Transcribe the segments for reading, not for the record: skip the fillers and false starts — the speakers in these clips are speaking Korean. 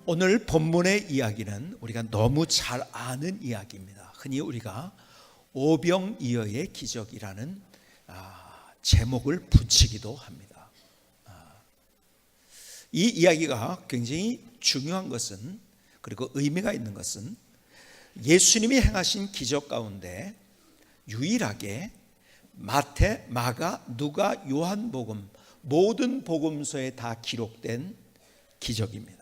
오늘 본문의 이야기는 우리가 너무 잘 아는 이야기입니다. 흔히 우리가 오병이어의 기적이라는 제목을 붙이기도 합니다. 이 이야기가 굉장히 중요한 것은, 그리고 의미가 있는 것은, 예수님이 행하신 기적 가운데 유일하게 마태, 마가, 누가, 요한복음 모든 복음서에 다 기록된 기적입니다.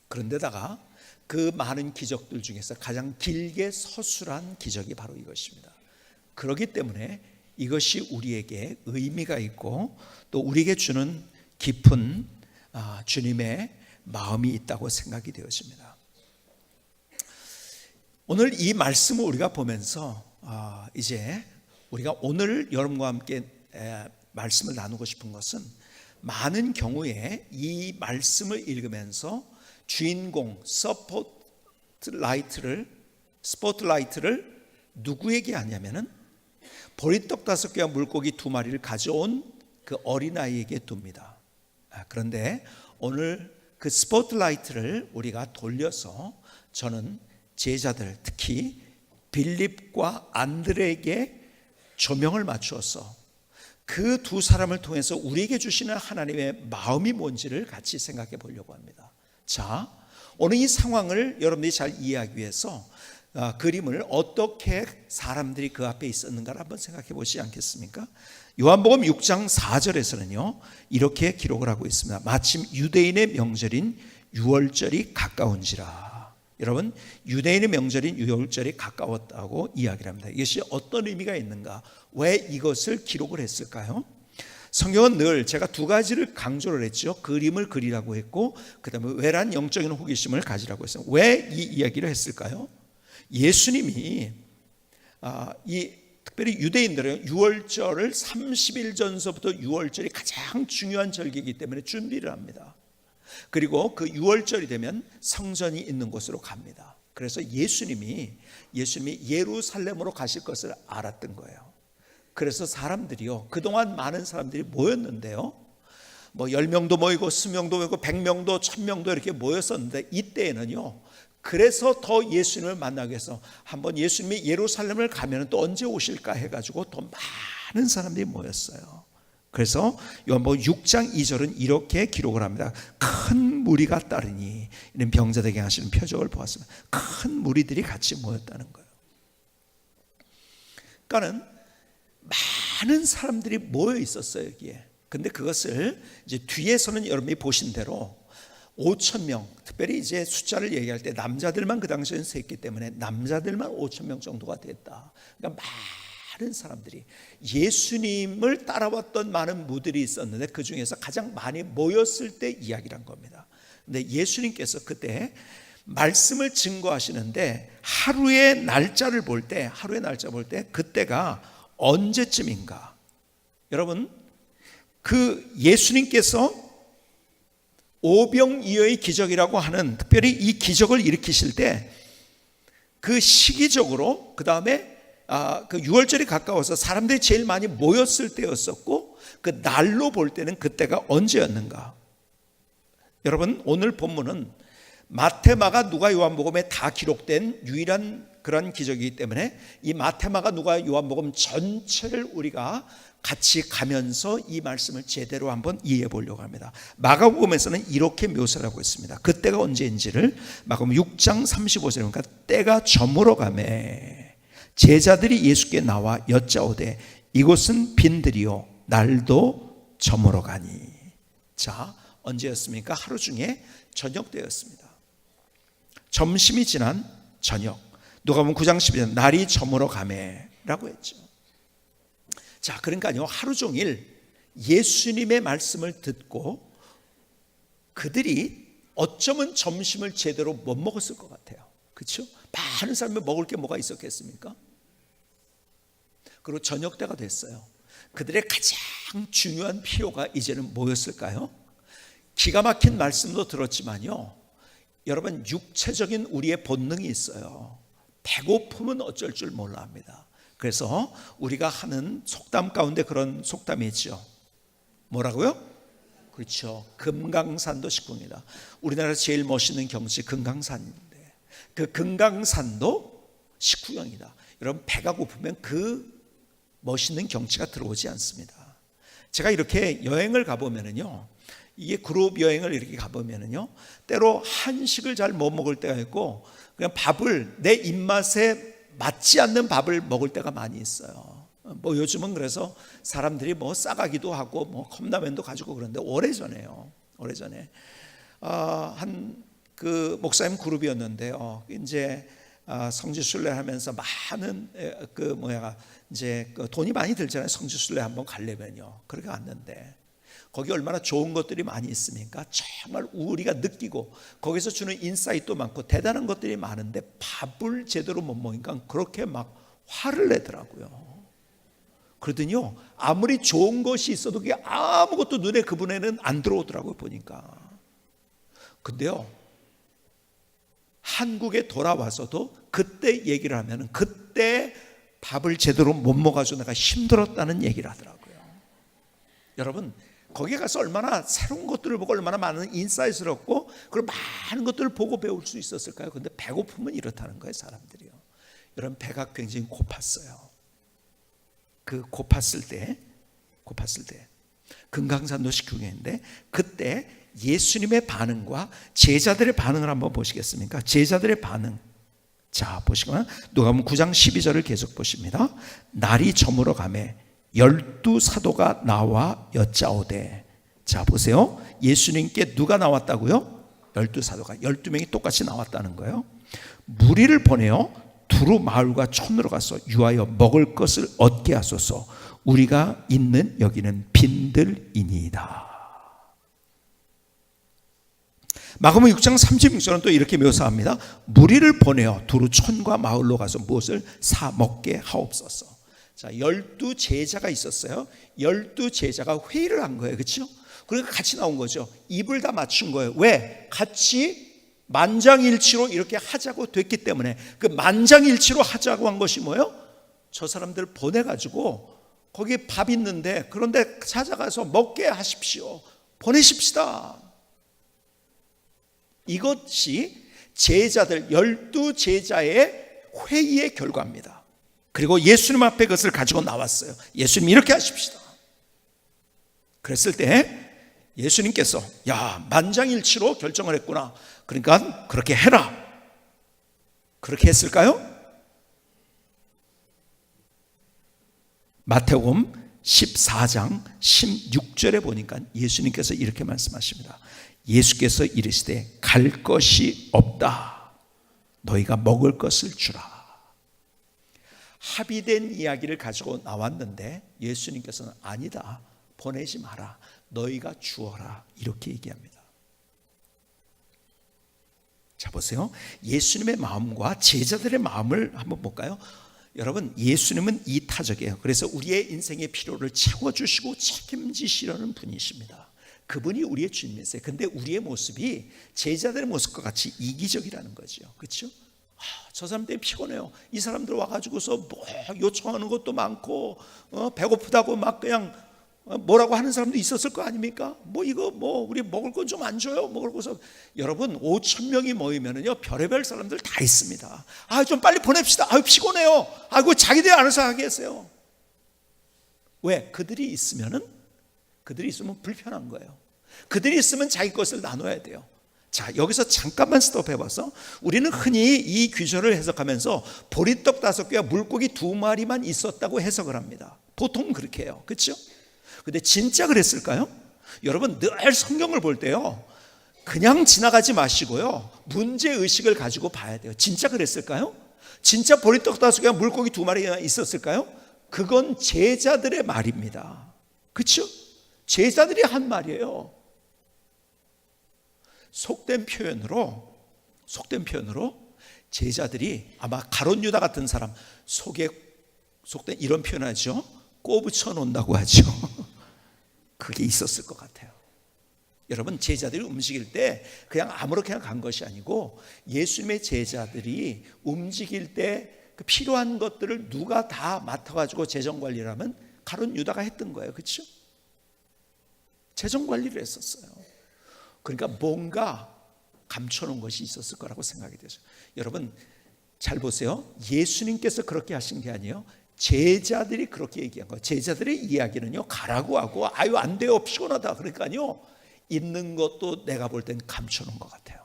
그런데다가 그 많은 기적들 중에서 가장 길게 서술한 기적이 바로 이것입니다. 그렇기 때문에 이것이 우리에게 의미가 있고 또 우리에게 주는 깊은 주님의 마음이 있다고 생각이 되어집니다. 오늘 이 말씀을 우리가 보면서 이제 우리가 오늘 여러분과 함께 말씀을 나누고 싶은 것은, 많은 경우에 이 말씀을 읽으면서 주인공 스포트라이트를 누구에게 하냐면은 보리떡 5개와 물고기 2마리를 가져온 그 어린아이에게 둡니다. 그런데 오늘 그 스포트라이트를 우리가 돌려서 저는 제자들, 특히 빌립과 안드레에게 조명을 맞추어서 그 두 사람을 통해서 우리에게 주시는 하나님의 마음이 뭔지를 같이 생각해 보려고 합니다. 자, 오늘 이 상황을 여러분들이 잘 이해하기 위해서 그림을 어떻게 사람들이 그 앞에 있었는가를 한번 생각해 보시지 않겠습니까? 요한복음 6장 4절에서는요 이렇게 기록을 하고 있습니다. 마침 유대인의 명절인 유월절이 가까운지라. 여러분, 유대인의 명절인 유월절이 가까웠다고 이야기를 합니다. 이것이 어떤 의미가 있는가? 왜 이것을 기록을 했을까요? 성경은 늘 제가 두 가지를 강조를 했죠. 그림을 그리라고 했고, 그 다음에 외란 영적인 호기심을 가지라고 했어요. 왜 이 이야기를 했을까요? 예수님이 특별히 유대인들은 유월절을 30일 전서부터 유월절이 가장 중요한 절기이기 때문에 준비를 합니다. 그리고 그 유월절이 되면 성전이 있는 곳으로 갑니다. 그래서 예수님이 예루살렘으로 가실 것을 알았던 거예요. 그래서 사람들이요, 그동안 많은 사람들이 모였는데요, 10명도 모이고 20명도 모이고 100명도 1000명도 이렇게 모였었는데, 이때에는요 그래서 더 예수님을 만나기 위해서 한번 예수님이 예루살렘을 가면 또 언제 오실까 해가지고 더 많은 사람들이 모였어요. 그래서 요한복음 6장 2절은 이렇게 기록을 합니다. 큰 무리가 따르니, 이런 병자되게 하시는 표적을 보았습니다. 큰 무리들이 같이 모였다는 거예요. 그러니까는 많은 사람들이 모여 있었어요, 여기에. 근데 그것을 이제 뒤에서는 여러분이 보신 대로 5,000명, 특별히 이제 숫자를 얘기할 때 남자들만 그 당시에는 셌기 때문에 남자들만 5,000명 정도가 됐다. 그러니까 많은 사람들이, 예수님을 따라왔던 많은 무들이 있었는데 그 중에서 가장 많이 모였을 때 이야기를 한 겁니다. 근데 예수님께서 그때 말씀을 증거하시는데 하루의 날짜를 볼 때 그때가 언제쯤인가? 여러분, 그 예수님께서 오병이어의 기적이라고 하는, 특별히 이 기적을 일으키실 때 그 시기적으로, 그 다음에 그 유월절이 가까워서 사람들이 제일 많이 모였을 때였었고, 그 날로 볼 때는 그때가 언제였는가? 여러분, 오늘 본문은 마태, 마가, 누가, 요한복음에 다 기록된 유일한 그런 기적이기 때문에 이 마태, 마가, 누가, 요한복음 전체를 우리가 같이 가면서 이 말씀을 제대로 한번 이해해 보려고 합니다. 마가복음에서는 이렇게 묘사를 하고 있습니다. 그때가 언제인지를 마가복음 6장 35절에 보니까, 때가 저물어 가매 제자들이 예수께 나와 여짜오되 이곳은 빈들이요 날도 저물어 가니. 자, 언제였습니까? 하루 중에 저녁 때였습니다. 점심이 지난 저녁. 누가복음 9장 12절 날이 저물어 가매라고 했죠. 자, 그러니까요, 하루 종일 예수님의 말씀을 듣고 그들이 어쩌면 점심을 제대로 못 먹었을 것 같아요. 그렇죠? 많은 사람이 먹을 게 뭐가 있었겠습니까? 그리고 저녁 때가 됐어요. 그들의 가장 중요한 필요가 이제는 뭐였을까요? 기가 막힌 말씀도 들었지만요, 여러분, 육체적인 우리의 본능이 있어요. 배고픔은 어쩔 줄 몰라 합니다. 그래서 우리가 하는 속담 가운데 그런 속담이 있죠. 뭐라고요? 그렇죠. 금강산도 식후경이다. 우리나라에서 제일 멋있는 경치 금강산인데 그 금강산도 식후경이다. 여러분 배가 고프면 그 멋있는 경치가 들어오지 않습니다. 제가 이렇게 여행을 가보면은요, 이게 그룹 여행을 이렇게 가보면은요, 때로 한식을 잘 못 먹을 때가 있고 그냥 밥을 내 입맛에 맞지 않는 밥을 먹을 때가 많이 있어요. 뭐 요즘은 그래서 사람들이 뭐 싸가기도 하고 뭐 컵라면도 가지고 그러는데 오래전에요. 오래전에 한 그 목사님 그룹이었는데요. 이제 성지순례를 하면서 많은 이제 돈이 많이 들잖아요. 성지순례 한번 가려면요. 그렇게 갔는데 거기 얼마나 좋은 것들이 많이 있습니까? 정말 우리가 느끼고 거기서 주는 인사이트도 많고 대단한 것들이 많은데 밥을 제대로 못 먹으니까 그렇게 막 화를 내더라고요. 그러더니요, 아무리 좋은 것이 있어도 그게 아무것도 눈에 그분에는 안 들어오더라고요, 보니까. 근데요, 한국에 돌아와서도 그때 얘기를 하면은 그때 밥을 제대로 못 먹어가지고 내가 힘들었다는 얘기를 하더라고요. 여러분, 거기에 가서 얼마나 새로운 것들을 보고 얼마나 많은 인사이트를 얻고 그리고 많은 것들을 보고 배울 수 있었을까요? 근데 배고프면 이렇다는 거예요, 사람들이요. 여러분, 배가 굉장히 고팠어요. 그 고팠을 때 금강산도 식후경인데 그때 예수님의 반응과 제자들의 반응을 한번 보시겠습니까? 제자들의 반응. 자, 보시면 누가복음 9장 12절을 계속 보십니다. 날이 저물어 가매 12사도가 나와 여짜오되. 자, 보세요. 예수님께 누가 나왔다고요? 12사도가 12명이 똑같이 나왔다는 거예요. 무리를 보내어 두루 마을과 촌으로 가서 유하여 먹을 것을 얻게 하소서. 우리가 있는 여기는 빈들이니이다. 마가복음 6장 36절은 또 이렇게 묘사합니다. 무리를 보내어 두루 촌과 마을로 가서 무엇을 사 먹게 하옵소서. 자, 12제자가 있었어요. 12제자가 회의를 한 거예요. 그렇죠? 그러니까 같이 나온 거죠. 입을 다 맞춘 거예요. 왜? 같이 만장일치로 이렇게 하자고 됐기 때문에. 그 만장일치로 하자고 한 것이 뭐예요? 저 사람들 보내가지고 거기 밥 있는데 그런데 찾아가서 먹게 하십시오. 보내십시다. 이것이 제자들 12제자의 회의의 결과입니다. 그리고 예수님 앞에 그것을 가지고 나왔어요. 예수님 이렇게 하십시다. 그랬을 때 예수님께서 야, 만장일치로 결정을 했구나. 그러니까 그렇게 해라. 그렇게 했을까요? 마태복음 14장 16절에 보니까 예수님께서 이렇게 말씀하십니다. 예수께서 이르시되 갈 것이 없다. 너희가 먹을 것을 주라. 합의된 이야기를 가지고 나왔는데 예수님께서는 아니다. 보내지 마라. 너희가 주어라. 이렇게 얘기합니다. 자, 보세요. 예수님의 마음과 제자들의 마음을 한번 볼까요? 여러분, 예수님은 이타적이에요. 그래서 우리의 인생의 필요를 채워주시고 책임지시려는 분이십니다. 그분이 우리의 주님이세요. 근데 우리의 모습이 제자들의 모습과 같이 이기적이라는 거죠. 그렇죠? 저 사람 때문에 피곤해요. 이 사람들 와가지고서 뭐 요청하는 것도 많고 배고프다고 막 그냥 뭐라고 하는 사람도 있었을 거 아닙니까? 뭐 이거 뭐 우리 먹을 건 좀 안 줘요. 먹을 것은 여러분 5,000명이 모이면은요 별의별 사람들 다 있습니다. 좀 빨리 보냅시다. 피곤해요. 그 자기들이 알아서 하겠어요. 왜? 그들이 있으면 불편한 거예요. 그들이 있으면 자기 것을 나눠야 돼요. 자, 여기서 잠깐만 스톱해봐서 우리는 흔히 이 규절을 해석하면서 보리떡 5개와 물고기 2마리만 있었다고 해석을 합니다. 보통 그렇게 해요. 그렇죠? 근데 진짜 그랬을까요? 여러분, 늘 성경을 볼 때요 그냥 지나가지 마시고요 문제의식을 가지고 봐야 돼요. 진짜 그랬을까요? 진짜 보리떡 5개와 물고기 2마리가 있었을까요? 그건 제자들의 말입니다. 그렇죠? 제자들이 한 말이에요. 속된 표현으로 제자들이 아마 가룟 유다 같은 사람 속에 속된 이런 표현하죠. 꼬부쳐 놓는다고 하죠. 그게 있었을 것 같아요. 여러분, 제자들이 움직일 때 그냥 아무렇게나 간 것이 아니고 예수님의 제자들이 움직일 때 그 필요한 것들을 누가 다 맡아가지고 재정관리를 하면 가룟 유다가 했던 거예요. 그렇죠? 재정 관리를 했었어요. 그러니까 뭔가 감춰놓은 것이 있었을 거라고 생각이 되죠. 여러분 잘 보세요. 예수님께서 그렇게 하신 게 아니에요. 제자들이 그렇게 얘기한 거예요. 제자들의 이야기는요, 가라고 하고 아유 안 돼요 피곤하다 그러니까요, 있는 것도 내가 볼 땐 감춰놓은 것 같아요.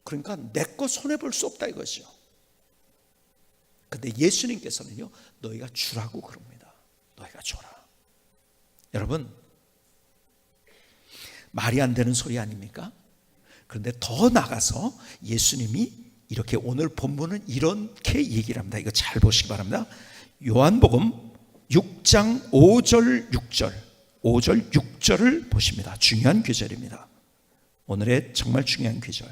그러니까 내 거 손해볼 수 없다 이것이요. 근데 예수님께서는요, 너희가 주라고 그럽니다. 너희가 줘라. 여러분 말이 안 되는 소리 아닙니까? 그런데 더 나가서 예수님이 이렇게 오늘 본문은 이렇게 얘기를 합니다. 이거 잘 보시기 바랍니다. 요한복음 6장 5절 6절 5절 6절을 보십니다. 중요한 구절입니다. 오늘의 정말 중요한 구절.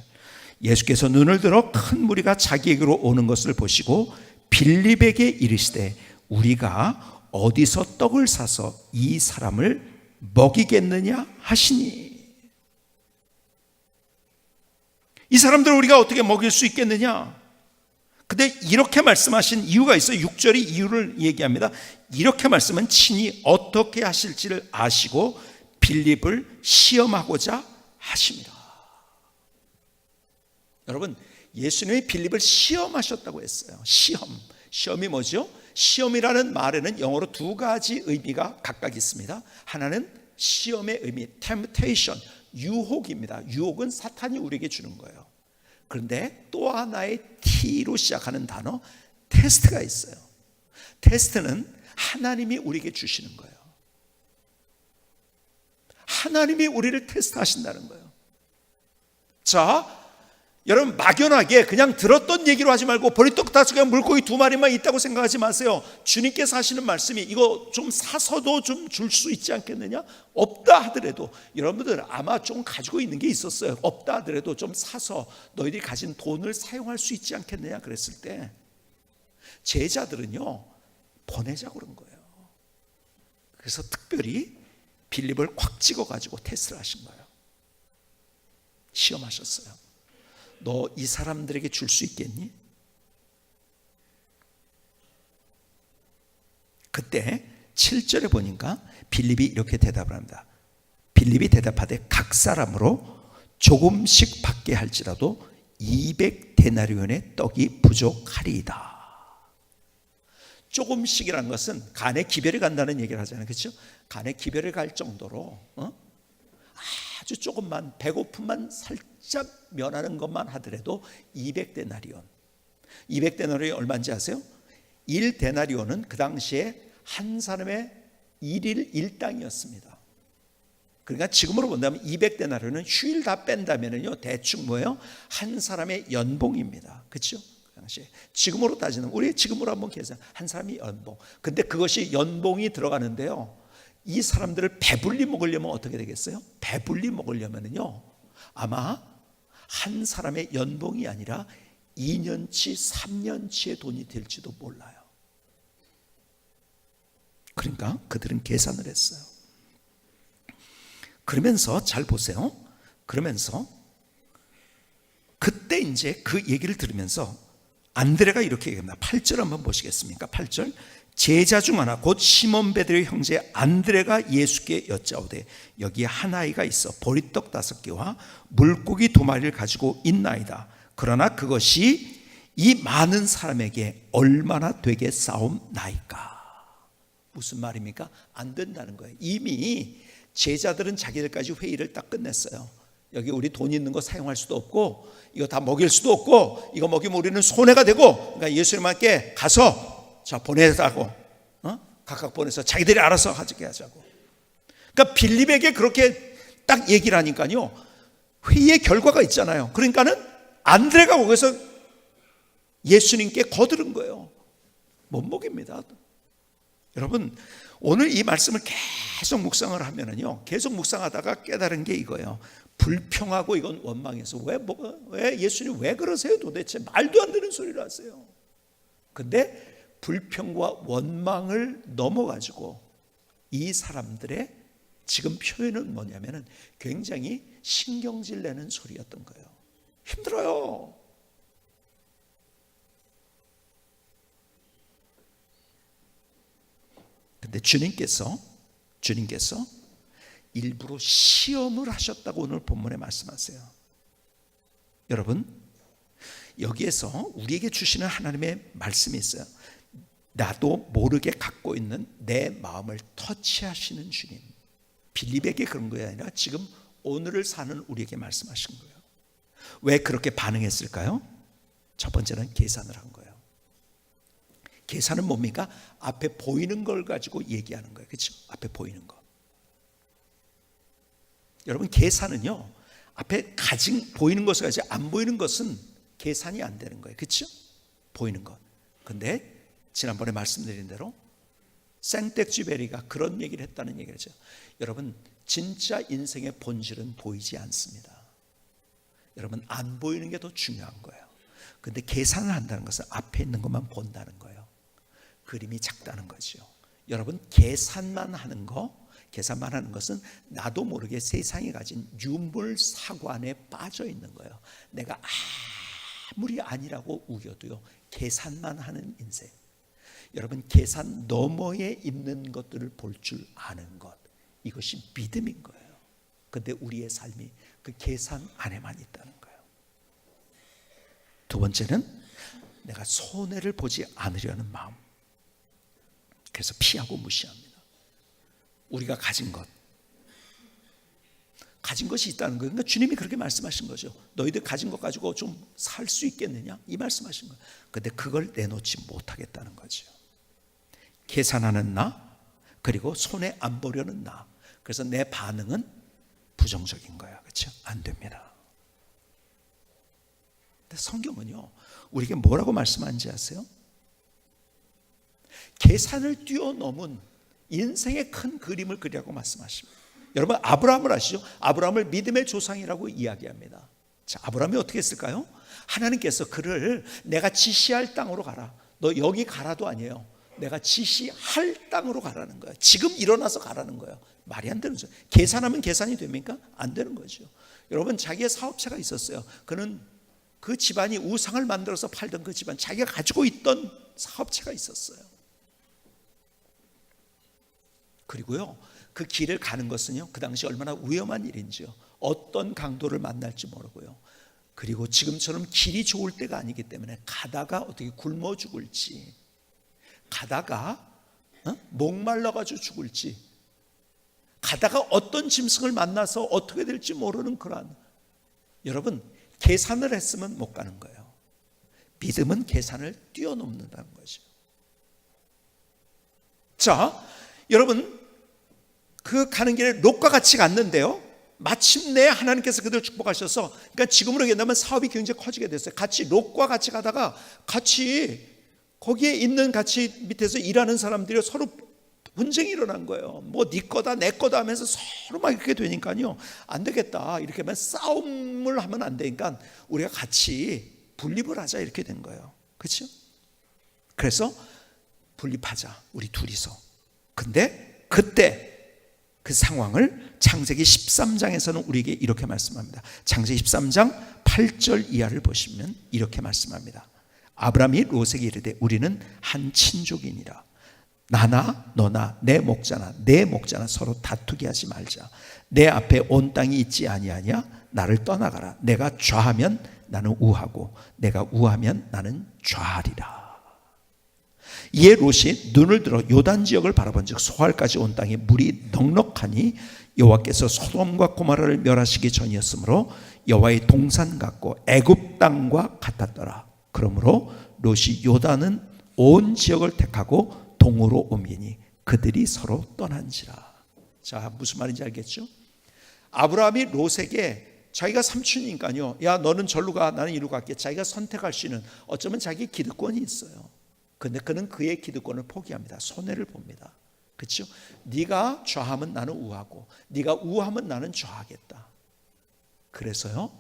예수께서 눈을 들어 큰 무리가 자기에게로 오는 것을 보시고 빌립에게 이르시되 우리가 어디서 떡을 사서 이 사람을 먹이겠느냐 하시니, 이 사람들을 우리가 어떻게 먹일 수 있겠느냐. 근데 이렇게 말씀하신 이유가 있어요. 6절이 이유를 얘기합니다. 이렇게 말씀은 친히 어떻게 하실지를 아시고 빌립을 시험하고자 하십니다. 여러분 예수님이 빌립을 시험하셨다고 했어요. 시험이 뭐죠? 시험이라는 말에는 영어로 두 가지 의미가 각각 있습니다. 하나는 시험의 의미, temptation, 유혹입니다. 유혹은 사탄이 우리에게 주는 거예요. 그런데 또 하나의 T로 시작하는 단어, 테스트가 있어요. 테스트는 하나님이 우리에게 주시는 거예요. 하나님이 우리를 테스트하신다는 거예요. 자, 여러분 막연하게 그냥 들었던 얘기로 하지 말고 버리떡 다섯 개 물고기 2마리만 있다고 생각하지 마세요. 주님께서 하시는 말씀이 이거 좀 사서도 좀 줄 수 있지 않겠느냐? 없다 하더라도, 여러분들 아마 좀 가지고 있는 게 있었어요. 없다 하더라도 좀 사서 너희들이 가진 돈을 사용할 수 있지 않겠느냐 그랬을 때 제자들은요 보내자고 그런 거예요. 그래서 특별히 빌립을 콱 찍어가지고 테스트를 하신 거예요. 시험하셨어요. 너 이 사람들에게 줄 수 있겠니? 그때 7절에 보니까 빌립이 이렇게 대답을 합니다. 빌립이 대답하되 각 사람으로 조금씩 받게 할지라도 200데나리온의 떡이 부족하리이다. 조금씩이라는 것은 간에 기별이 간다는 얘기를 하잖아요. 그렇죠? 간에 기별이 갈 정도로 아주 조금만, 배고픔만 살짝 면하는 것만 하더라도 200데나리온. 200데나리온이 얼마인지 아세요? 1데나리온은 그 당시에 한 사람의 일일 일당이었습니다. 그러니까 지금으로 본다면 200데나리온은 휴일 다 뺀다면요 대충 뭐예요? 한 사람의 연봉입니다. 그렇죠? 그 당시에 지금으로 따지는, 우리 지금으로 한번 계산, 한 사람이 연봉. 근데 그것이 연봉이 들어가는데요, 이 사람들을 배불리 먹으려면 어떻게 되겠어요? 배불리 먹으려면요 아마 한 사람의 연봉이 아니라 2년치 3년치의 돈이 될지도 몰라요. 그러니까 그들은 계산을 했어요. 그러면서 잘 보세요. 그러면서 그때 이제 그 얘기를 들으면서 안드레가 이렇게 얘기합니다. 8절 한번 보시겠습니까? 8절. 제자 중 하나 곧 시몬 베드로의 형제 안드레가 예수께 여짜오되 여기 한 아이가 있어 보리떡 5개와 물고기 2마리를 가지고 있나이다. 그러나 그것이 이 많은 사람에게 얼마나 되겠사옵나이까. 무슨 말입니까? 안 된다는 거예요. 이미 제자들은 자기들까지 회의를 딱 끝냈어요. 여기 우리 돈 있는 거 사용할 수도 없고 이거 다 먹일 수도 없고 이거 먹이면 우리는 손해가 되고, 그러니까 예수님께 가서 자 보내라고, 각각 보내서 자기들이 알아서 하게 하자고. 그러니까 빌립에게 그렇게 딱 얘기를 하니까요 회의의 결과가 있잖아요. 그러니까는 안드레가 거기서 예수님께 거들은 거예요. 못 먹입니다. 여러분 오늘 이 말씀을 계속 묵상을 하면은요, 계속 묵상하다가 깨달은 게 이거예요. 불평하고 이건 원망해서 왜 예수님 왜 그러세요? 도대체 말도 안 되는 소리를 하세요. 근데 불평과 원망을 넘어가지고 이 사람들의 지금 표현은 뭐냐면은 굉장히 신경질 내는 소리였던 거예요. 힘들어요. 근데 주님께서 일부러 시험을 하셨다고 오늘 본문에 말씀하세요. 여러분, 여기에서 우리에게 주시는 하나님의 말씀이 있어요. 나도 모르게 갖고 있는 내 마음을 터치하시는 주님. 빌립에게 그런 게 아니라 지금 오늘을 사는 우리에게 말씀하신 거예요. 왜 그렇게 반응했을까요? 첫 번째는 계산을 한 거예요. 계산은 뭡니까? 앞에 보이는 걸 가지고 얘기하는 거예요. 그렇죠? 앞에 보이는 거. 여러분, 계산은요, 앞에 보이는 것을 가지고 안 보이는 것은 계산이 안 되는 거예요. 그렇죠? 보이는 것. 근데 지난번에 말씀드린 대로 생텍쥐베리가 그런 얘기를 했다는 얘기를 했죠. 여러분, 진짜 인생의 본질은 보이지 않습니다. 여러분, 안 보이는 게 더 중요한 거예요. 근데 계산을 한다는 것은 앞에 있는 것만 본다는 거예요. 그림이 작다는 거죠. 여러분, 계산만 하는 것은 나도 모르게 세상이 가진 유물 사관에 빠져 있는 거예요. 내가 아무리 아니라고 우겨도요, 계산만 하는 인생. 여러분, 계산 너머에 있는 것들을 볼 줄 아는 것, 이것이 믿음인 거예요. 근데 우리의 삶이 그 계산 안에만 있다는 거예요. 두 번째는 내가 손해를 보지 않으려는 마음. 그래서 피하고 무시합니다. 우리가 가진 것이 있다는 거예요. 그러니까 주님이 그렇게 말씀하신 거죠. 너희들 가진 것 가지고 좀 살 수 있겠느냐, 이 말씀하신 거예요. 근데 그걸 내놓지 못하겠다는 거죠. 계산하는 나, 그리고 손해 안 보려는 나. 그래서 내 반응은 부정적인 거예요. 그렇죠? 안 됩니다. 근데 성경은요, 우리에게 뭐라고 말씀하는지 아세요? 계산을 뛰어넘은 인생의 큰 그림을 그리라고 말씀하십니다. 여러분, 아브라함을 아시죠? 아브라함을 믿음의 조상이라고 이야기합니다. 자, 아브라함이 어떻게 했을까요? 하나님께서 그를 내가 지시할 땅으로 가라. 너 여기 가라도 아니에요. 내가 지시할 땅으로 가라는 거예요. 지금 일어나서 가라는 거예요. 말이 안 되는 거죠. 계산하면 계산이 됩니까? 안 되는 거죠. 여러분, 자기의 사업체가 있었어요. 그는 그 집안이 우상을 만들어서 팔던 그 집안, 자기가 가지고 있던 사업체가 있었어요. 그리고요, 그 길을 가는 것은요, 그 당시 얼마나 위험한 일인지요. 어떤 강도를 만날지 모르고요. 그리고 지금처럼 길이 좋을 때가 아니기 때문에 가다가 어떻게 굶어 죽을지, 가다가 목말라가지고 죽을지, 가다가 어떤 짐승을 만나서 어떻게 될지 모르는 그러한, 여러분, 계산을 했으면 못 가는 거예요. 믿음은 계산을 뛰어넘는다는 거죠. 자, 여러분, 그 가는 길에 롯과 같이 갔는데요, 마침내 하나님께서 그들을 축복하셔서, 그러니까 지금으로 얘기한다면 사업이 굉장히 커지게 됐어요. 같이 롯과 같이 가다가 같이 거기에 있는 같이 밑에서 일하는 사람들이 서로 분쟁이 일어난 거예요. 뭐 네 거다 내 거다 하면서 서로 막 이렇게 되니까요, 안 되겠다, 이렇게 하면 싸움을 하면 안 되니까 우리가 같이 분립을 하자, 이렇게 된 거예요. 그렇죠? 그래서 분립하자, 우리 둘이서. 근데 그때 그 상황을 창세기 13장에서는 우리에게 이렇게 말씀합니다. 창세기 13장 8절 이하를 보시면 이렇게 말씀합니다. 아브라함이 롯에게 이르되 우리는 한 친족이니라. 나나 너나 내 목자나 서로 다투게 하지 말자. 내 앞에 온 땅이 있지 아니하냐? 나를 떠나가라. 내가 좌하면 나는 우하고 내가 우하면 나는 좌하리라. 이에 롯이 눈을 들어 요단 지역을 바라본즉 소알까지 온 땅에 물이 넉넉하니 여호와께서 소돔과 고모라를 멸하시기 전이었으므로 여호와의 동산 같고 애굽 땅과 같았더라. 그러므로 롯이 요단은 온 지역을 택하고 동으로 옮기니 그들이 서로 떠난지라. 자, 무슨 말인지 알겠죠? 아브라함이 롯에게 자기가 삼촌이니까요, 야 너는 절로 가, 나는 이리로 갈게, 자기가 선택할 수 있는, 어쩌면 자기 기득권이 있어요. 근데 그는 그의 기득권을 포기합니다. 손해를 봅니다. 그렇죠? 네가 좌하면 나는 우하고 네가 우하면 나는 좌하겠다. 그래서요,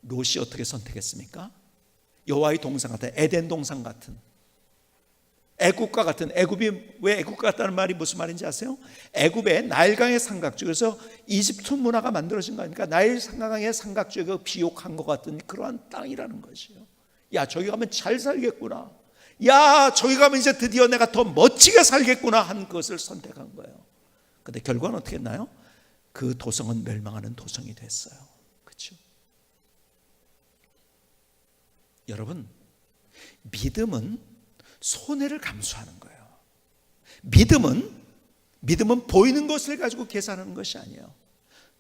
롯이 어떻게 선택했습니까? 여호와의 동산 같은, 에덴 동산 같은, 애굽과 같은, 애굽이 왜 애굽과 같다는 말이 무슨 말인지 아세요? 애굽의 나일강의 삼각주, 그래서 이집트 문화가 만들어진 거니까 나일 강의 삼각주에 그 비옥한 것 같은 그러한 땅이라는 것이요. 야, 저기 가면 잘 살겠구나. 야, 저기 가면 이제 드디어 내가 더 멋지게 살겠구나 한 것을 선택한 거예요. 근데 결과는 어떻게 했나요? 그 도성은 멸망하는 도성이 됐어요. 그렇죠? 여러분, 믿음은 손해를 감수하는 거예요. 믿음은 보이는 것을 가지고 계산하는 것이 아니에요.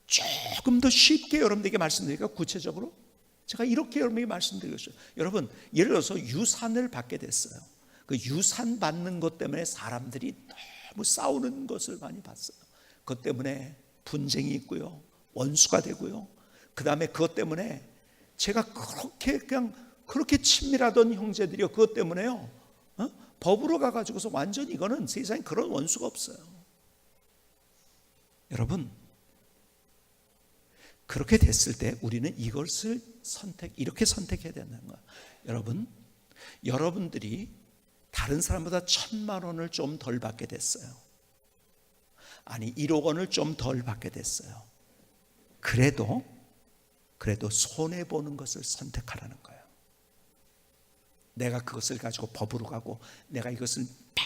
조금 더 쉽게 여러분들에게 말씀드리니까 구체적으로 제가 이렇게 여러분에게 말씀드리겠어요. 여러분, 예를 들어서 유산을 받게 됐어요. 그 유산 받는 것 때문에 사람들이 너무 싸우는 것을 많이 봤어요. 그것 때문에 분쟁이 있고요, 원수가 되고요. 그 다음에 그것 때문에 제가 그렇게 친밀하던 형제들이요, 그것 때문에요, 법으로 가가지고서 완전히 이거는 세상에 그런 원수가 없어요. 여러분, 그렇게 됐을 때 우리는 이것을 이렇게 선택해야 된다는 거예요. 여러분, 여러분들이 다른 사람보다 1,000만 원을 좀 덜 받게 됐어요. 아니 1억 원을 좀 덜 받게 됐어요. 그래도 손해보는 것을 선택하라는 거예요. 내가 그것을 가지고 법으로 가고 내가 이것을 막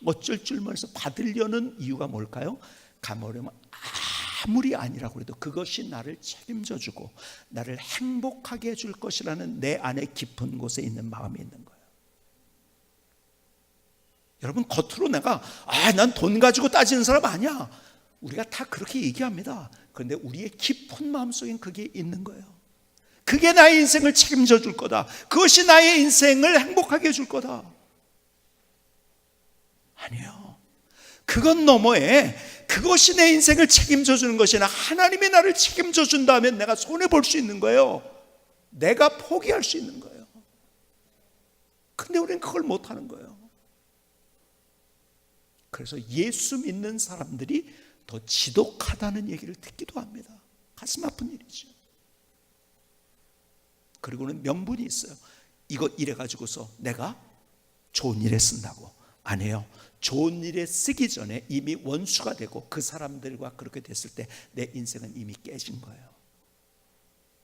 어쩔 줄 몰라서 받으려는 이유가 뭘까요? 가버리면 아무리 아니라고 해도 그것이 나를 책임져 주고 나를 행복하게 해줄 것이라는 내 안에 깊은 곳에 있는 마음이 있는 거예요. 여러분, 겉으로 내가 난 돈 가지고 따지는 사람 아니야, 우리가 다 그렇게 얘기합니다. 그런데 우리의 깊은 마음속엔 그게 있는 거예요. 그게 나의 인생을 책임져 줄 거다. 그것이 나의 인생을 행복하게 해줄 거다. 아니요, 그건 너머에 그것이 내 인생을 책임져 주는 것이 아니라 하나님이 나를 책임져 준다면 내가 손해볼 수 있는 거예요. 내가 포기할 수 있는 거예요. 근데 우리는 그걸 못하는 거예요. 그래서 예수 믿는 사람들이 더 지독하다는 얘기를 듣기도 합니다. 가슴 아픈 일이죠. 그리고는 명분이 있어요. 이거 이래가지고서 내가 좋은 일에 쓴다고. 아니에요. 좋은 일에 쓰기 전에 이미 원수가 되고 그 사람들과 그렇게 됐을 때 내 인생은 이미 깨진 거예요.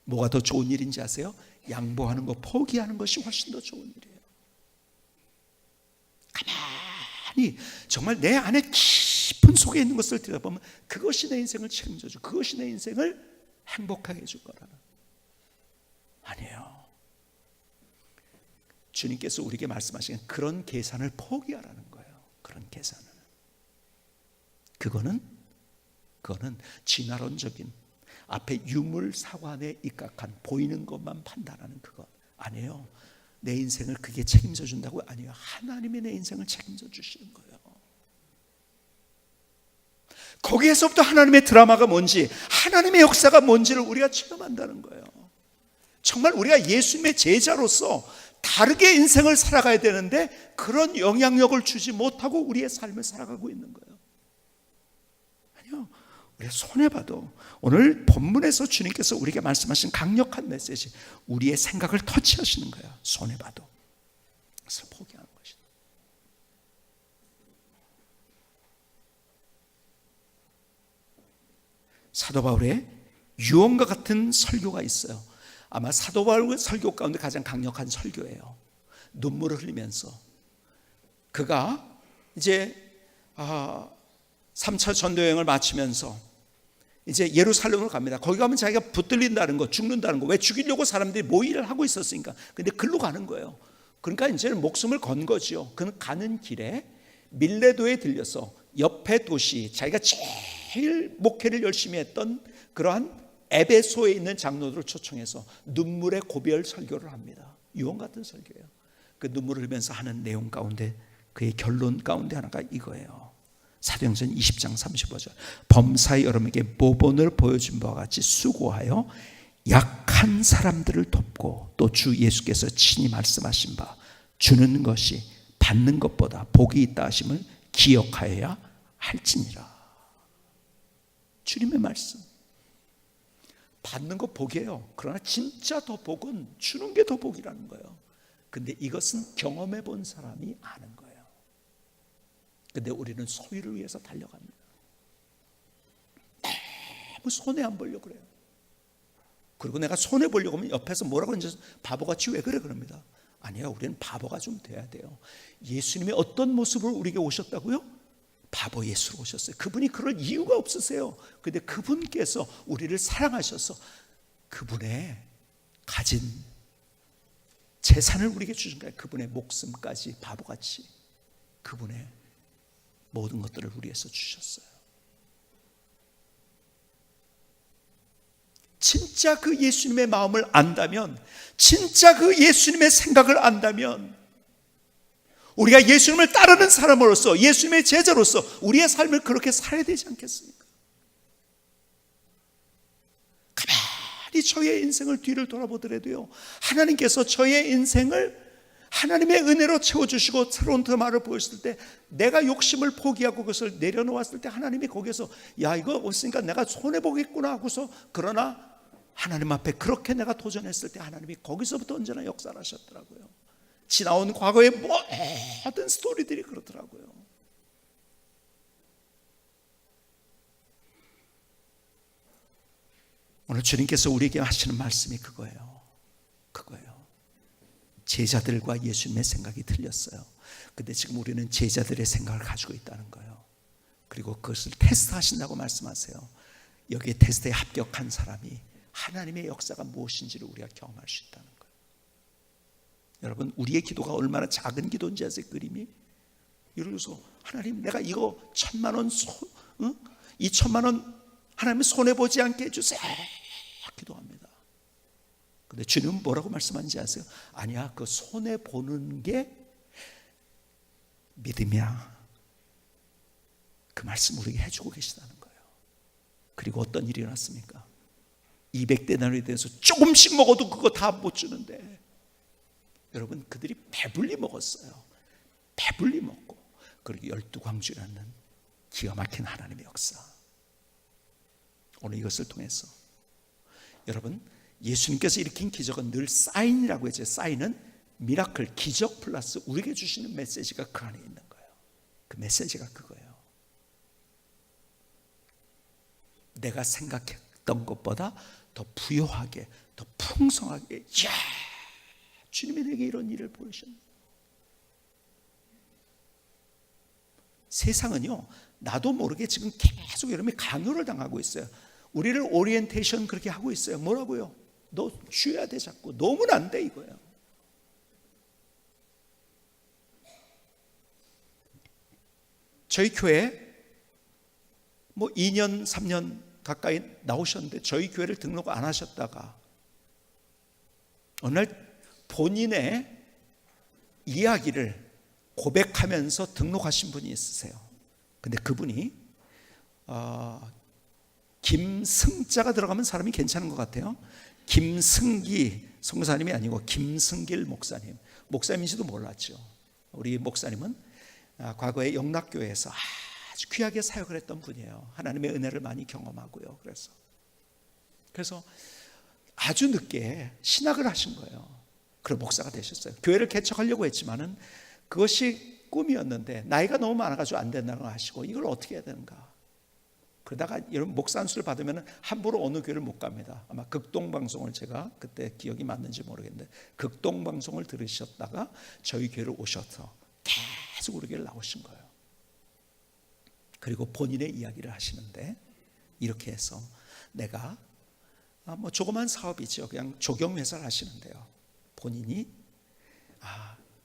뭐가 더 좋은 일인지 아세요? 양보하는 거, 포기하는 것이 훨씬 더 좋은 일이에요. 가만히 정말 내 안에 깊은 속에 있는 것을 들여다보면 그것이 내 인생을 책임져 주고 그것이 내 인생을 행복하게 해줄 거라는. 아니에요. 주님께서 우리에게 말씀하시는 그런 계산을 포기하라는 거예요. 그런 계산은 그거는 진화론적인 앞에 유물사관에 입각한 보이는 것만 판단하는 그것 아니에요. 내 인생을 그게 책임져 준다고? 아니에요. 하나님이 내 인생을 책임져 주시는 거예요. 거기에서부터 하나님의 드라마가 뭔지, 하나님의 역사가 뭔지를 우리가 체험한다는 거예요. 정말 우리가 예수님의 제자로서 다르게 인생을 살아가야 되는데 그런 영향력을 주지 못하고 우리의 삶을 살아가고 있는 거예요. 아니요, 우리가 손해봐도 오늘 본문에서 주님께서 우리에게 말씀하신 강력한 메시지, 우리의 생각을 터치하시는 거예요. 손해봐도 그래서 포기하는 것이다. 사도 바울의 유언과 같은 설교가 있어요. 아마 사도 바울의 설교 가운데 가장 강력한 설교예요. 눈물을 흘리면서 그가 이제 3차 전도여행을 마치면서 이제 예루살렘으로 갑니다. 거기 가면 자기가 붙들린다는 거, 죽는다는 거, 왜 죽이려고 사람들이 모의를 하고 있었으니까. 근데 글로 가는 거예요. 그러니까 이제는 목숨을 건 거죠. 그는 가는 길에 밀레도에 들려서 옆에 도시, 자기가 제일 목회를 열심히 했던 그러한 에베소에 있는 장로들을 초청해서 눈물의 고별 설교를 합니다. 유언 같은 설교예요. 그 눈물을 흘리면서 하는 내용 가운데 그의 결론 가운데 하나가 이거예요. 사도행전 20장 35절. 범사에 여러분에게 모본을 보여준 바와 같이 수고하여 약한 사람들을 돕고 또 주 예수께서 친히 말씀하신 바 주는 것이 받는 것보다 복이 있다 하심을 기억하여야 할지니라. 주님의 말씀. 받는 거 복이에요. 그러나 진짜 더 복은 주는 게 더 복이라는 거예요. 근데 이것은 경험해 본 사람이 아는 거예요. 근데 우리는 소유를 위해서 달려갑니다. 너무 손해 안 보려고 그래요. 그리고 내가 손해 보려고 하면 옆에서 뭐라고 하는지 바보같이 왜 그래 그럽니다. 아니요, 우리는 바보가 좀 돼야 돼요. 예수님이 어떤 모습으로 우리에게 오셨다고요? 바보 예수로 오셨어요. 그분이 그럴 이유가 없으세요. 근데 그분께서 우리를 사랑하셔서 그분의 가진 재산을 우리에게 주신 거예요. 그분의 목숨까지 바보같이 그분의 모든 것들을 우리에서 주셨어요. 진짜 그 예수님의 마음을 안다면, 진짜 그 예수님의 생각을 안다면, 우리가 예수님을 따르는 사람으로서, 예수님의 제자로서 우리의 삶을 그렇게 살아야 되지 않겠습니까? 가만히 저의 인생을 뒤를 돌아보더라도요, 하나님께서 저의 인생을 하나님의 은혜로 채워주시고 새로운 드마를 보였을 때, 내가 욕심을 포기하고 그것을 내려놓았을 때 하나님이 거기서 야, 이거 없으니까 내가 손해보겠구나 하고서, 그러나 하나님 앞에 그렇게 내가 도전했을 때 하나님이 거기서부터 언제나 역사를 하셨더라고요. 지나온 과거의 모든 스토리들이 그렇더라고요. 오늘 주님께서 우리에게 하시는 말씀이 그거예요. 제자들과 예수님의 생각이 틀렸어요. 근데 지금 우리는 제자들의 생각을 가지고 있다는 거예요. 그리고 그것을 테스트하신다고 말씀하세요. 여기에 테스트에 합격한 사람이 하나님의 역사가 무엇인지를 우리가 경험할 수 있다는 거예요. 여러분, 우리의 기도가 얼마나 작은 기도인지 아세요? 그림이 예를 들어서 하나님, 내가 이거 1,000만 원, 2,000만 원 하나님 손해보지 않게 해주세요 기도합니다. 근데 주님은 뭐라고 말씀하는지 아세요? 아니야, 그 손해보는 게 믿음이야. 그 말씀 우리에게 해주고 계시다는 거예요. 그리고 어떤 일이 일어났습니까? 200데나리에 대해서 조금씩 먹어도 그거 다 못 주는데, 여러분, 그들이 배불리 먹었어요. 배불리 먹고, 그리고 12광주라는 기가 막힌 하나님의 역사. 오늘 이것을 통해서 여러분, 예수님께서 일으킨 기적은 늘 사인이라고 했죠. 사인은 미라클, 기적 플러스 우리에게 주시는 메시지가 그 안에 있는 거예요. 그 메시지가 그거예요. 내가 생각했던 것보다 더 부유하게, 더 풍성하게, 야, 주님이 내게 이런 일을 보이셨네. 세상은요, 나도 모르게 지금 계속 여러분이 강요를 당하고 있어요. 우리를 오리엔테이션 그렇게 하고 있어요. 뭐라고요? 너 쉬어야 돼, 자꾸. 너무는 안 돼, 이거예요. 저희 교회 뭐 2년, 3년 가까이 나오셨는데 저희 교회를 등록 안 하셨다가 어느 날 본인의 이야기를 고백하면서 등록하신 분이 있으세요. 근데 그분이 김승자가 들어가면 사람이 괜찮은 것 같아요. 김승기 선교사님이 아니고 김승길 목사님. 목사님인지도 몰랐죠. 우리 목사님은 과거에 영락교회에서 아주 귀하게 사역을 했던 분이에요. 하나님의 은혜를 많이 경험하고요. 그래서 아주 늦게 신학을 하신 거예요. 그리고 목사가 되셨어요. 교회를 개척하려고 했지만은 그것이 꿈이었는데 나이가 너무 많아가지고 안 된다고 하시고, 이걸 어떻게 해야 되는가. 그러다가 여러분, 목사 안수를 받으면 함부로 어느 교회를 못 갑니다. 아마 극동방송을, 제가 그때 기억이 맞는지 모르겠는데 극동방송을 들으셨다가 저희 교회를 오셔서 계속 우리 교회를 나오신 거예요. 그리고 본인의 이야기를 하시는데 이렇게 해서, 내가 뭐 조그만 사업이죠. 그냥 조경회사를 하시는데요. 본인이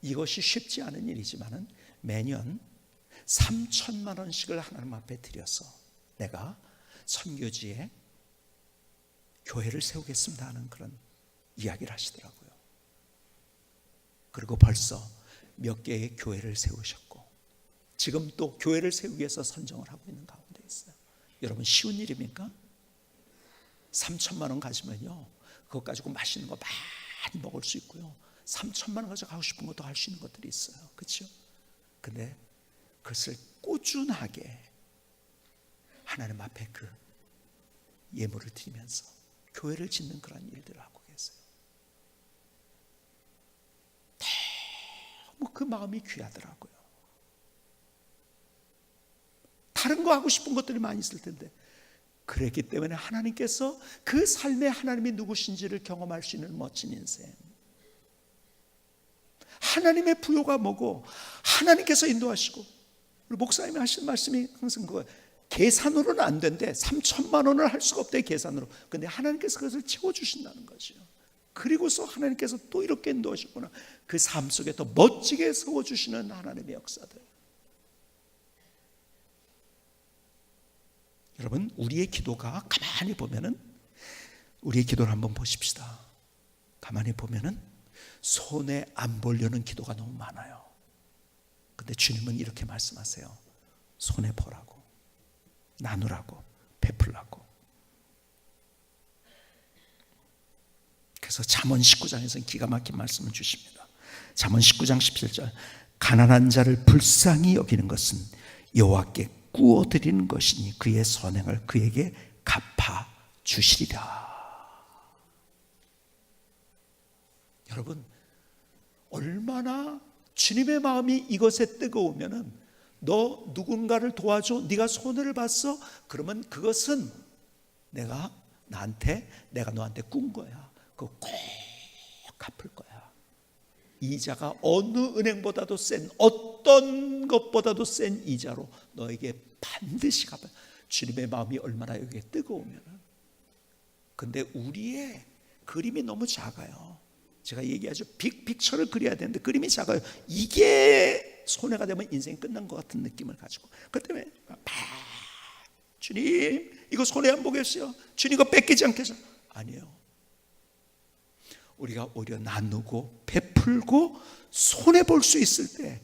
이것이 쉽지 않은 일이지만은 매년 3,000만 원씩을 하나님 앞에 드려서 내가 선교지에 교회를 세우겠습니다 하는 그런 이야기를 하시더라고요. 그리고 벌써 몇 개의 교회를 세우셨고 지금 또 교회를 세우기 위해서 선정을 하고 있는 가운데 있어요. 여러분, 쉬운 일입니까? 3,000만 원 가지면요, 그것 가지고 맛있는 거 많이 먹을 수 있고요, 3,000만 원 가지고 하고 싶은 것도 할 수 있는 것들이 있어요. 그렇죠? 근데 그것을 꾸준하게 하나님 앞에 그 예물을 드리면서 교회를 짓는 그런 일들을 하고 계세요. 너무 그 마음이 귀하더라고요. 다른 거 하고 싶은 것들이 많이 있을 텐데, 그랬기 때문에 하나님께서 그 삶에 하나님이 누구신지를 경험할 수 있는 멋진 인생. 하나님의 부요가 뭐고 하나님께서 인도하시고, 우리 목사님이 하신 말씀이 항상 그거예요. 계산으로는 안 된대. 3천만 원을 할 수가 없대, 계산으로. 근데 하나님께서 그것을 채워주신다는 거죠. 그리고서 하나님께서 또 이렇게 인도하셨구나. 그 삶 속에 더 멋지게 세워주시는 하나님의 역사들. 여러분, 우리의 기도가 가만히 보면은, 우리의 기도를 한번 보십시다. 가만히 보면은 손에 안 보려는 기도가 너무 많아요. 근데 주님은 이렇게 말씀하세요. 손에 보라고, 나누라고, 베풀라고. 그래서 잠언 19장에서는 기가 막힌 말씀을 주십니다. 잠언 19장 17절, 가난한 자를 불쌍히 여기는 것은 여호와께 꾸어드리는 것이니 그의 선행을 그에게 갚아 주시리라. 여러분, 얼마나 주님의 마음이 이것에 뜨거우면은, 너 누군가를 도와줘, 네가 손해를 봤어? 그러면 그것은 내가 너한테 꾼 거야. 그거 꼭 갚을 거야. 이자가 어느 은행보다도 센, 어떤 것보다도 센 이자로 너에게 반드시 갚아. 주님의 마음이 얼마나 여기에 뜨거우면. 근데 우리의 그림이 너무 작아요. 제가 얘기하죠. 빅픽처를 그려야 되는데 그림이 작아요. 이게 손해가 되면 인생이 끝난 것 같은 느낌을 가지고, 그 때문에 주님 이거 손해 안 보겠어요? 주님 이거 뺏기지 않겠어요? 아니에요. 우리가 오히려 나누고 베풀고 손해 볼 수 있을 때,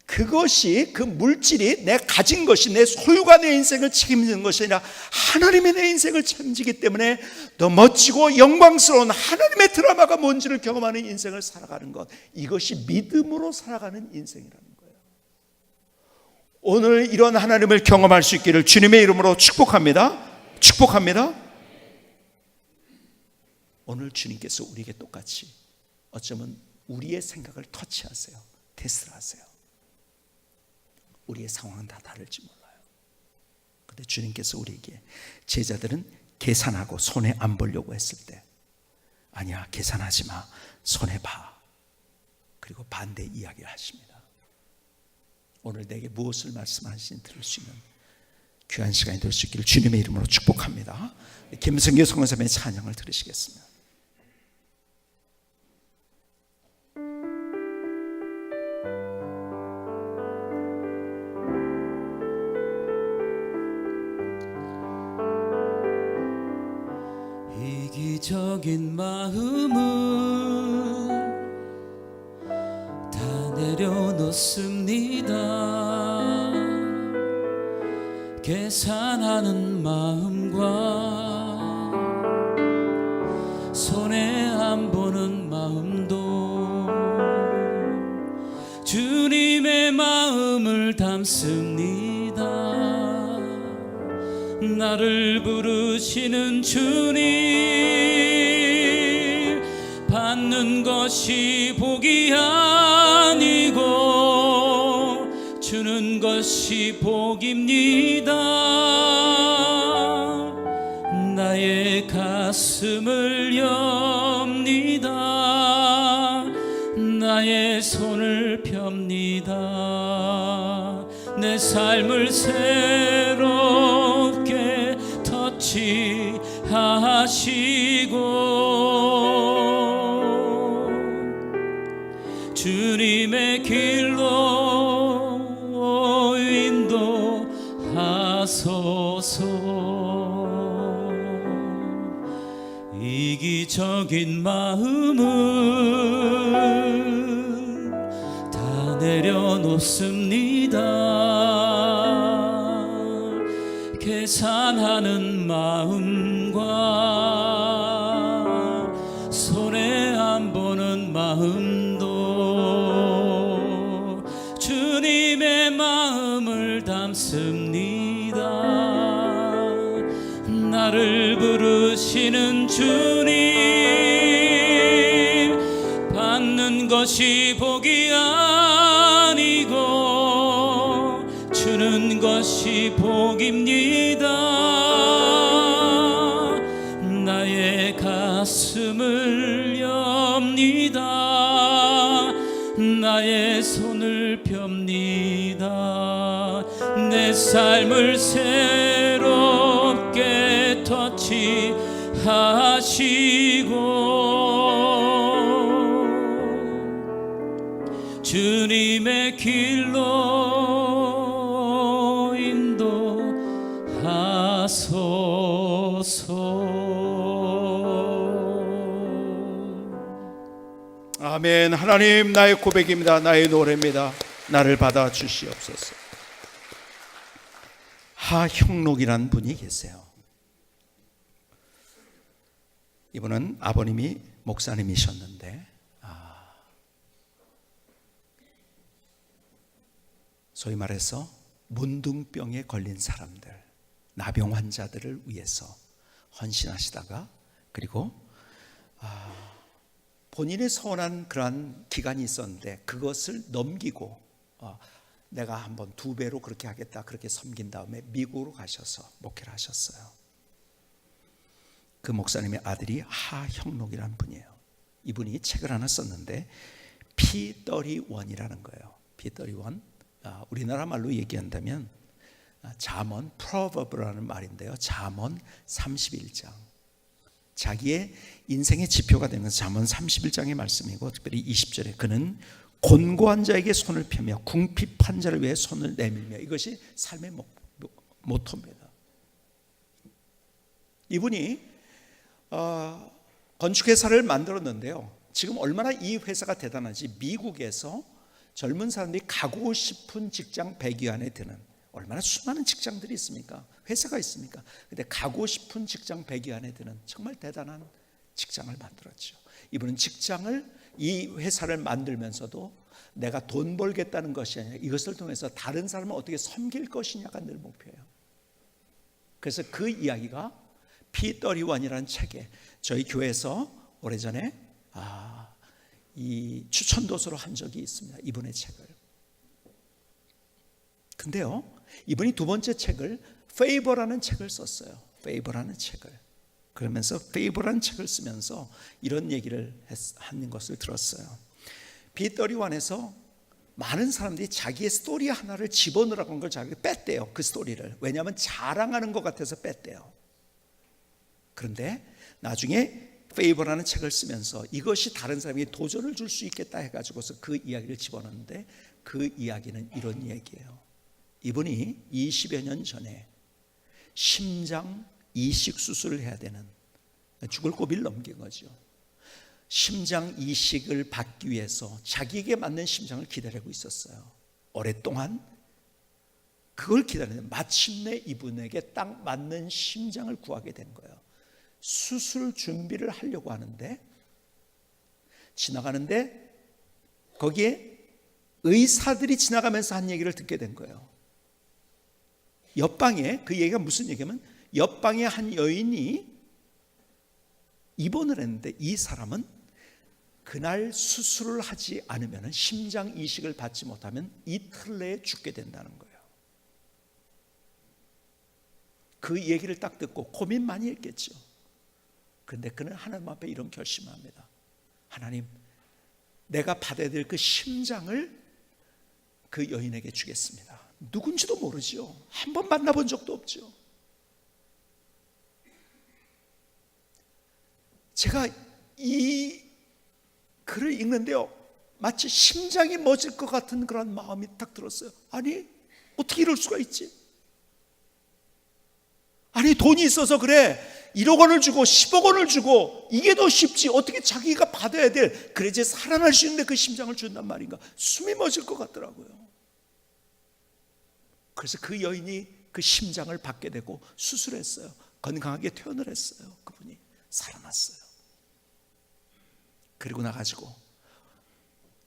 그것이, 그 물질이 내 가진 것이, 내 소유가 내 인생을 책임지는 것이 아니라 하나님의 내 인생을 책임지기 때문에 더 멋지고 영광스러운 하나님의 드라마가 뭔지를 경험하는 인생을 살아가는 것, 이것이 믿음으로 살아가는 인생이라는 거예요. 오늘 이런 하나님을 경험할 수 있기를 주님의 이름으로 축복합니다. 축복합니다. 오늘 주님께서 우리에게 똑같이 어쩌면 우리의 생각을 터치하세요. 테스트를 하세요. 우리의 상황은 다 다를지 몰라요. 그런데 주님께서 우리에게, 제자들은 계산하고 손해 안 보려고 했을 때, 아니야, 계산하지 마, 손해 봐. 그리고 반대 이야기를 하십니다. 오늘 내게 무엇을 말씀하시는지 들을 수 있는 귀한 시간이 될 수 있기를 주님의 이름으로 축복합니다. 김성규 성교사님의 찬양을 들으시겠습니다. 이기적인 마음은 다 내려놓습니다. 계산하는 마음과 손해 안 보는 마음도 주님의 마음을 담습니다. 나를 부르시는 주님, 받는 것이 복이 아니고 주는 것이 복입니다. 나의 가슴을 엽니다. 나의 손을 펴니다. 내 삶을 새롭게 터치하시고 주님의 길로 인도하소서. 이기적인 마음은 다 내려놓습니다. 계산하는 마음과 손해 안 보는 마음도 주님의 마음을 담습니다. 나를 부르시는 주님, 받는 것이 복이 아니고 주는 것이 복입니다. 나의 가슴을 엽니다. 나의 펴니다. 내 삶을 새롭게 터치하시고 주님의 길로 인도하소서. 아멘. 하나님, 나의 고백입니다. 나의 노래입니다. 나를 받아 주시옵소서. 하형록이라는 분이 계세요. 이분은 아버님이 목사님이셨는데 소위 말해서 문둥병에 걸린 사람들, 나병 환자들을 위해서 헌신하시다가 그리고 본인이 서원한 그러한 기간이 있었는데 그것을 넘기고 내가 한번 2배로 그렇게 하겠다, 그렇게 섬긴 다음에 미국으로 가셔서 목회를 하셨어요. 그 목사님의 아들이 하형록이라는 분이에요. 이분이 책을 하나 썼는데 P31이라는 거예요. P31, 우리나라 말로 얘기한다면 잠언, 프로버브라는 말인데요. 잠언 31장, 자기의 인생의 지표가 되는 잠언 31장의 말씀이고, 특별히 20절에 그는 곤고한 자에게 손을 펴며 궁핍한 자를 위해 손을 내밀며, 이것이 삶의 모토입니다. 이분이 건축회사를 만들었는데요, 지금 얼마나 이 회사가 대단한지 미국에서 젊은 사람들이 가고 싶은 직장 100위 안에 드는, 얼마나 수많은 직장들이 있습니까? 회사가 있습니까? 근데 가고 싶은 직장 100위 안에 드는 정말 대단한 직장을 만들었죠. 이분은 이 회사를 만들면서도 내가 돈 벌겠다는 것이 아니라 이것을 통해서 다른 사람을 어떻게 섬길 것이냐가 늘 목표예요. 그래서 그 이야기가 P31이라는 책에 저희 교회에서 오래전에 이 추천도서로 한 적이 있습니다. 이분의 책을. 근데요, 이분이 2번째 책을 Favor라는 책을 썼어요. Favor라는 책을. 그러면서 Favor라는 책을 쓰면서 이런 얘기를 하는 것을 들었어요. P31에서 많은 사람들이 자기의 스토리 하나를 집어넣으라고 한 걸 자기가 뺐대요. 그 스토리를. 왜냐하면 자랑하는 것 같아서 뺐대요. 그런데 나중에 Favor라는 책을 쓰면서 이것이 다른 사람에게 도전을 줄 수 있겠다 해가지고서 그 이야기를 집어넣는데, 그 이야기는 이런 얘기예요. 이분이 20여 년 전에 심장 이식 수술을 해야 되는, 죽을 고비를 넘긴 거죠. 심장 이식을 받기 위해서 자기에게 맞는 심장을 기다리고 있었어요. 오랫동안 그걸 기다리는데 마침내 이분에게 딱 맞는 심장을 구하게 된 거예요. 수술 준비를 하려고 하는데 지나가는데 거기에 의사들이 지나가면서 한 얘기를 듣게 된 거예요. 옆방에, 그 얘기가 무슨 얘기냐면 옆방에 한 여인이 입원을 했는데 이 사람은 그날 수술을 하지 않으면, 심장 이식을 받지 못하면 이틀 내에 죽게 된다는 거예요. 그 얘기를 딱 듣고 고민 많이 했겠죠. 그런데 그는 하나님 앞에 이런 결심을 합니다. 하나님, 내가 받아야 될 그 심장을 그 여인에게 주겠습니다. 누군지도 모르죠. 한 번 만나본 적도 없죠. 제가 이 글을 읽는데요, 마치 심장이 멎을 것 같은 그런 마음이 딱 들었어요. 아니, 어떻게 이럴 수가 있지? 아니, 돈이 있어서 그래 1억 원을 주고 10억 원을 주고 이게 더 쉽지, 어떻게 자기가 받아야 될, 그래야지 살아날 수 있는데 그 심장을 준단 말인가. 숨이 멎을 것 같더라고요. 그래서 그 여인이 그 심장을 받게 되고 수술했어요. 건강하게 퇴원을 했어요. 그분이 살아났어요. 그리고 나가지고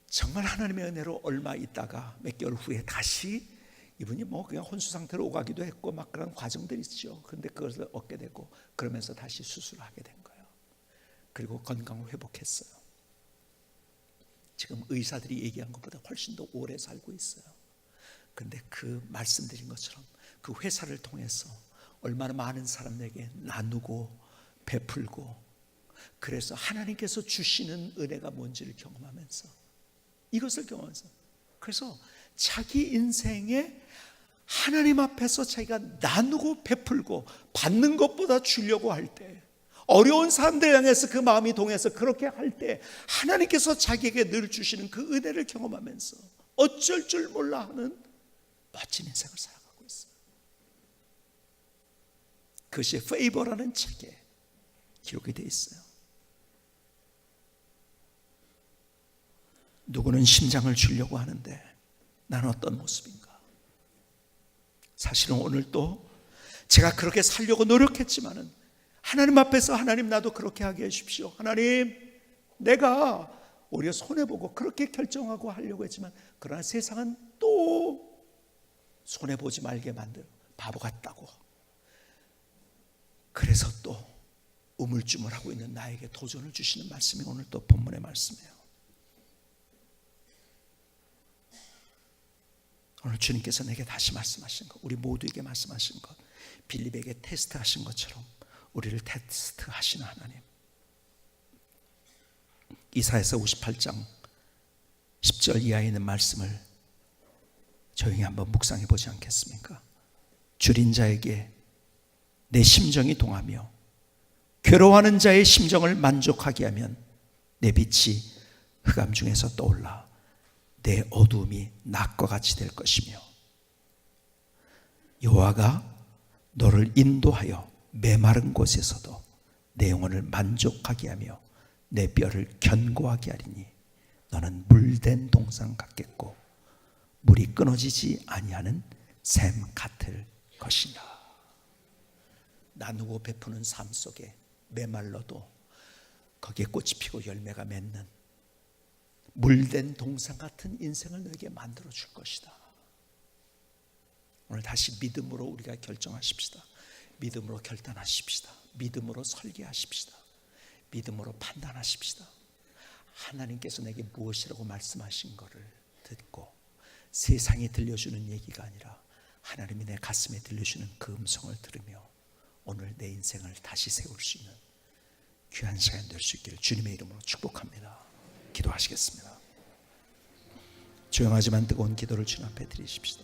정말 하나님의 은혜로 얼마 있다가 몇 개월 후에 다시 이분이 그냥 혼수 상태로 오가기도 했고 막 그런 과정들이 있죠. 그런데 그것을 얻게 되고 그러면서 다시 수술을 하게 된 거예요. 그리고 건강을 회복했어요. 지금 의사들이 얘기한 것보다 훨씬 더 오래 살고 있어요. 그런데 그 말씀드린 것처럼 그 회사를 통해서 얼마나 많은 사람에게 나누고 베풀고, 그래서 하나님께서 주시는 은혜가 뭔지를 경험하면서, 이것을 경험하면서, 그래서 자기 인생에 하나님 앞에서 자기가 나누고 베풀고 받는 것보다 주려고 할 때, 어려운 사람들 향해서 그 마음이 동해서 그렇게 할 때 하나님께서 자기에게 늘 주시는 그 은혜를 경험하면서 어쩔 줄 몰라 하는 멋진 인생을 살아가고 있어요. 그것이 페이버라는 책에 기록이 되어 있어요. 누구는 심장을 주려고 하는데 나는 어떤 모습인가? 사실은 오늘 또 제가 그렇게 살려고 노력했지만은 하나님 앞에서 하나님 나도 그렇게 하게 해주십시오. 하나님 내가 오히려 손해보고 그렇게 결정하고 하려고 했지만 그러나 세상은 또 손해보지 말게 만들어 바보 같다고. 그래서 또 우물쭈물하고 있는 나에게 도전을 주시는 말씀이 오늘 또 본문의 말씀이에요. 오늘 주님께서 내게 다시 말씀하신 것, 우리 모두에게 말씀하신 것, 빌립에게 테스트하신 것처럼 우리를 테스트하시는 하나님. 이사야서 58장 10절 이하에 있는 말씀을 조용히 한번 묵상해 보지 않겠습니까? 줄인 자에게 내 심정이 동하며 괴로워하는 자의 심정을 만족하게 하면 내 빛이 흑암 중에서 떠올라 내 어두움이 낮과 같이 될 것이며 여호와가 너를 인도하여 메마른 곳에서도 내 영혼을 만족하게 하며 내 뼈를 견고하게 하리니 너는 물된 동산 같겠고 물이 끊어지지 아니하는 샘 같을 것이냐. 나누고 베푸는 삶 속에 메말라도 거기에 꽃이 피고 열매가 맺는 물된 동산 같은 인생을 너에게 만들어 줄 것이다. 오늘 다시 믿음으로 우리가 결정하십시다. 믿음으로 결단하십시다. 믿음으로 설계하십시다. 믿음으로 판단하십시다. 하나님께서 내게 무엇이라고 말씀하신 것을 듣고 세상이 들려주는 얘기가 아니라 하나님이 내 가슴에 들려주는 그 음성을 들으며 오늘 내 인생을 다시 세울 수 있는 귀한 시간 될 수 있기를 주님의 이름으로 축복합니다. 기도하시겠습니다. 조용하지만 뜨거운 기도를 주님 앞에 드리십시다.